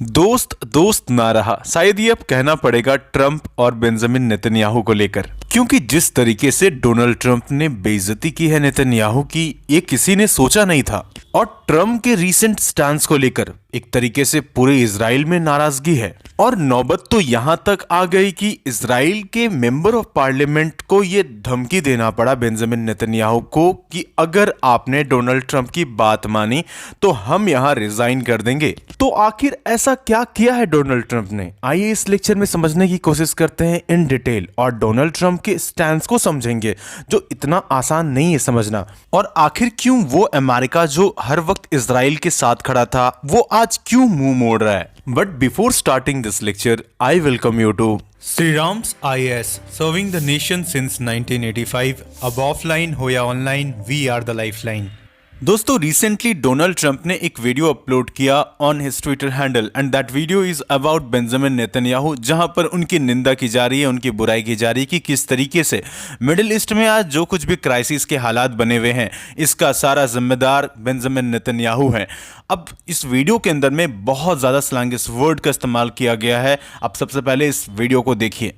दोस्त दोस्त ना रहा, शायद ये अब कहना पड़ेगा ट्रंप और बेंजामिन नेतन्याहू को लेकर, क्योंकि जिस तरीके से डोनाल्ड ट्रंप ने बेइज्जती की है नेतन्याहू की, ये किसी ने सोचा नहीं था। और ट्रंप के रीसेंट स्टांस को लेकर एक तरीके से पूरे इजराइल में नाराजगी है और नौबत तो यहां तक आ गई कि इजराइल के मेंबर ऑफ पार्लियामेंट को ये धमकी देना पड़ा बेंजामिन नेतन्याहू को कि अगर आपने डोनाल्ड ट्रंप की बात मानी तो हम यहां रिजाइन कर देंगे। तो आखिर ऐसा क्या किया है डोनाल्ड ट्रंप ने, आइए इस लेक्चर में समझने की कोशिश करते हैं इन डिटेल और डोनाल्ड ट्रंप के स्टैंड को समझेंगे जो इतना आसान नहीं है समझना। और आखिर क्यों वो अमेरिका जो हर वक्त इजराइल के साथ खड़ा था वो आज क्यों मुंह मोड़ रहा है। But before starting this lecture I welcome you to Sriram's IAS, serving the nation since 1985. अब ऑफलाइन हो या online, we are the lifeline. दोस्तों, रिसेंटली डोनाल्ड ट्रंप ने एक वीडियो अपलोड किया on his Twitter handle and that video is about Benjamin Netanyahu, जहां पर उनकी निंदा की जा रही है, उनकी बुराई की जा रही है कि किस तरीके से मिडिल ईस्ट में आज जो कुछ भी क्राइसिस के हालात बने हुए हैं इसका सारा जिम्मेदार बेंजामिन नेतन्याहू है। अब इस वीडियो के अंदर में बहुत ज़्यादा स्लैंगिश वर्ड का इस्तेमाल किया गया है। अब सबसे पहले इस वीडियो को देखिए।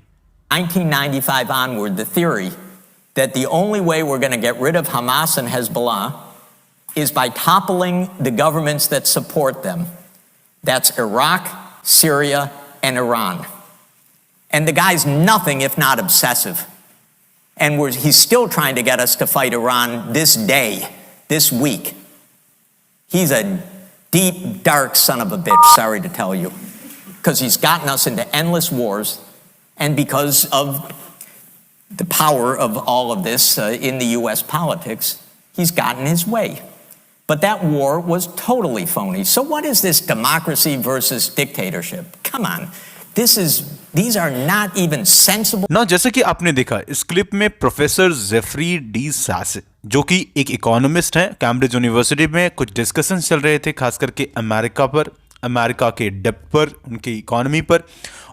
1995 onward, the theory that the only way we're going to get rid of Hamas and Hezbollah is by toppling the governments that support them. That's Iraq, Syria, and Iran. And the guy's nothing if not obsessive. And he's still trying to get us to fight Iran this day, this week. He's a deep, dark son of a bitch, sorry to tell you. Because he's gotten us into endless wars, and because of the power of all of this in the U.S. politics, he's gotten his way. But that war was totally phony. So what is this democracy versus dictatorship? Come on. These are not even sensible. ना जैसे कि आपने देखा इस clip में professor Jeffrey D सासे, जो कि एक इकोनॉमिस्ट हैं, कैम्ब्रिज यूनिवर्सिटी में कुछ डिस्कशन चल रहे थे खास करके अमेरिका पर, अमेरिका के डेब्ट पर, उनकी इकोनॉमी पर।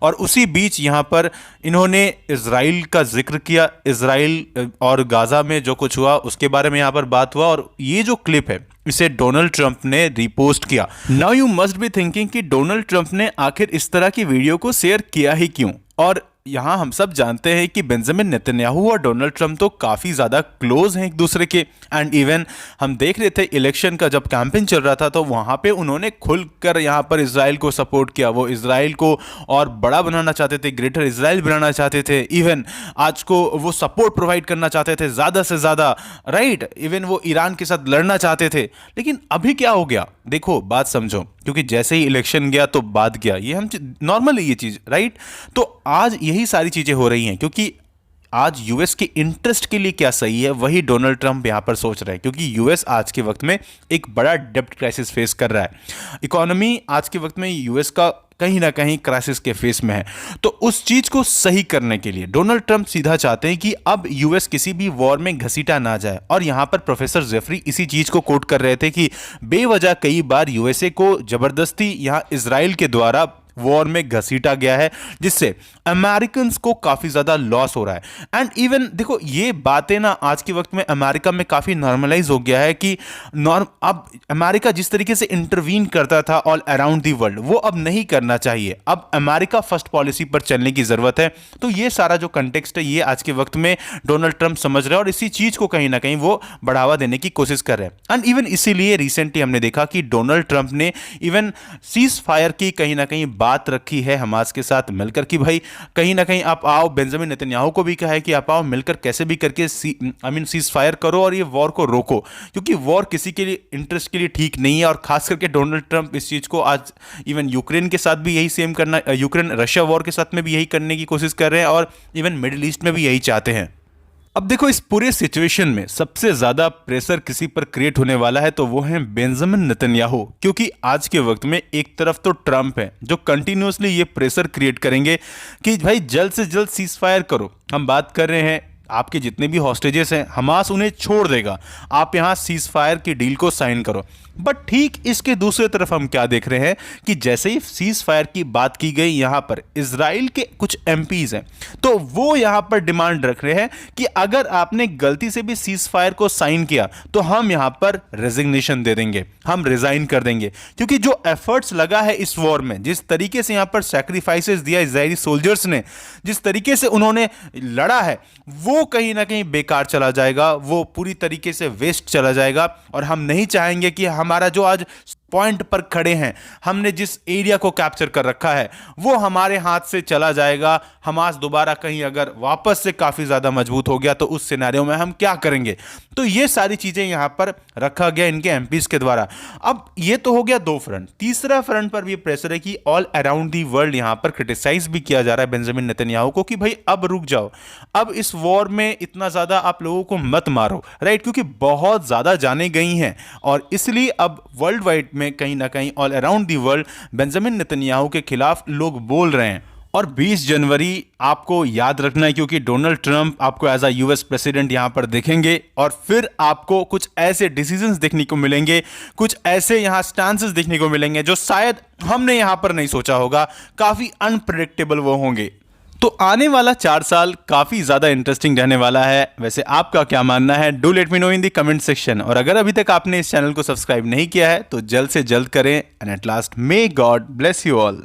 और उसी बीच यहाँ पर इन्होंने इजराइल का जिक्र किया, इजराइल और गाजा में जो कुछ हुआ उसके बारे में यहाँ पर बात हुआ। और ये जो क्लिप है इसे डोनाल्ड ट्रंप ने रीपोस्ट किया। Now you must be thinking कि डोनाल्ड ट्रंप ने आखिर इस तरह की वीडियो को शेयर किया ही क्यों। और यहाँ हम सब जानते हैं कि बेंजामिन नेतन्याहू और डोनाल्ड ट्रंप तो काफ़ी ज़्यादा क्लोज हैं एक दूसरे के। एंड इवन हम देख रहे थे इलेक्शन का जब कैंपेन चल रहा था तो वहाँ पे उन्होंने खुलकर यहाँ पर इजराइल को सपोर्ट किया। वो इजराइल को और बड़ा बनाना चाहते थे, ग्रेटर इजराइल बनाना चाहते थे। इवन आज को वो सपोर्ट प्रोवाइड करना चाहते थे ज़्यादा से ज़्यादा, राइट। इवन वो ईरान के साथ लड़ना चाहते थे। लेकिन अभी क्या हो गया, देखो बात समझो, क्योंकि जैसे ही इलेक्शन गया तो बात गया, ये हम नॉर्मल है ये चीज़, राइट। तो आज यही सारी चीज़ें हो रही हैं क्योंकि आज यूएस के इंटरेस्ट के लिए क्या सही है वही डोनाल्ड ट्रंप यहां पर सोच रहे हैं। क्योंकि यूएस आज के वक्त में एक बड़ा डेब्ट क्राइसिस फेस कर रहा है। इकोनॉमी आज के वक्त में यूएस का कहीं ना कहीं क्राइसिस के फेस में है। तो उस चीज को सही करने के लिए डोनाल्ड ट्रंप सीधा चाहते हैं कि अब यूएस किसी भी वॉर में घसीटा ना जाए। और यहां पर प्रोफेसर जेफरी इसी चीज को कोट कर रहे थे कि बेवजह कई बार यूएसए को जबरदस्ती यहां इजराइल के द्वारा वॉर में घसीटा गया है, जिससे अमेरिकन को काफी ज्यादा लॉस हो रहा है। एंड इवन देखो ये बातें ना आज के वक्त में अमेरिका में काफी नॉर्मलाइज हो गया है कि अब अमेरिका जिस तरीके से इंटरवीन करता था ऑल अराउंड दी वर्ल्ड वो अब नहीं करना चाहिए। अब अमेरिका फर्स्ट पॉलिसी पर चलने की जरूरत है। तो ये सारा जो कंटेक्स्ट है ये आज के वक्त में डोनाल्ड ट्रंप समझ रहे हैं और इसी चीज को कहीं ना कहीं वो बढ़ावा देने की कोशिश कर रहे हैं। एंड इवन इसीलिए रिसेंटली हमने देखा कि डोनाल्ड ट्रंप ने इवन सीज फायर की कहीं ना कहीं बात रखी है हमास के साथ मिलकर कि भाई कहीं ना कहीं आप आओ। बेंजामिन नेतन्याहू को भी कहा है कि आप आओ मिलकर कैसे भी करके सीज फायर करो और ये वॉर को रोको, क्योंकि वॉर किसी के लिए इंटरेस्ट के लिए ठीक नहीं है। और खास करके डोनाल्ड ट्रंप इस चीज को आज इवन यूक्रेन के साथ भी यही सेम करना, यूक्रेन रशिया वॉर के साथ में भी यही करने की कोशिश कर रहे हैं और इवन मिडिल ईस्ट में भी यही चाहते हैं। अब देखो इस पूरे सिचुएशन में सबसे ज्यादा प्रेशर किसी पर क्रिएट होने वाला है तो वो है बेंजामिन नेतन्याहू। क्योंकि आज के वक्त में एक तरफ तो ट्रंप है जो कंटिन्यूअसली ये प्रेशर क्रिएट करेंगे कि भाई जल्द से जल्द सीज फायर करो। हम बात कर रहे हैं आपके जितने भी हॉस्टेजेस हैं हमास उन्हें छोड़ देगा, आप यहाँ सीज फायर की डील को साइन करो। बट ठीक इसके दूसरे तरफ हम क्या देख रहे हैं कि जैसे ही सीज फायर की बात की गई यहां पर इजराइल के कुछ एमपीज हैं, तो वो यहां पर डिमांड रख रहे हैं कि अगर आपने गलती से भी सीज फायर को साइन किया तो हम यहां पर रेजिग्नेशन दे देंगे, हम रिजाइन कर देंगे। क्योंकि जो एफर्ट्स लगा है इस वॉर में, जिस तरीके से यहां पर सैक्रिफाइसेस दिया इजरायली सोल्जर्स ने, जिस तरीके से उन्होंने लड़ा है, वो कहीं ना कहीं बेकार चला जाएगा, वो पूरी तरीके से वेस्ट चला जाएगा। और हम नहीं चाहेंगे कि हमारा जो आज पॉइंट पर खड़े हैं, हमने जिस एरिया को कैप्चर कर रखा है, वो हमारे हाथ से चला जाएगा। हमास दोबारा कहीं अगर वापस से काफी ज्यादा मजबूत हो गया तो उस सिनेरियो में हम क्या करेंगे। तो ये सारी चीजें यहां पर रखा गया इनके एमपीज के द्वारा। अब ये तो हो गया दो फ्रंट, तीसरा फ्रंट पर भी प्रेशर है कि ऑल अराउंड दी वर्ल्ड यहां पर क्रिटिसाइज भी किया जा रहा है बेंजामिन नेतन्याहू को कि भाई अब रुक जाओ, अब इस वॉर में इतना ज्यादा आप लोगों को मत मारो, राइट। क्योंकि बहुत ज्यादा जाने गई हैं और इसलिए अब वर्ल्ड वाइड में कहीं ना कहीं all around the world Benjamin Netanyahu के खिलाफ लोग बोल रहे हैं। और 20 जनवरी आपको याद रखना है, क्योंकि डोनाल्ड ट्रंप आपको एज अ यूएस प्रेसिडेंट यहां पर देखेंगे और फिर आपको कुछ ऐसे डिसीजंस देखने को मिलेंगे, कुछ ऐसे यहां स्टांसेस देखने को मिलेंगे जो शायद हमने यहां पर नहीं सोचा होगा, काफी अनप्रेडिक्टेबल वो होंगे। तो आने वाला 4 साल काफी ज्यादा इंटरेस्टिंग रहने वाला है। वैसे आपका क्या मानना है, do let me know in the comment section. और अगर अभी तक आपने इस चैनल को सब्सक्राइब नहीं किया है तो जल्द से जल्द करें। And at last, may God bless you all.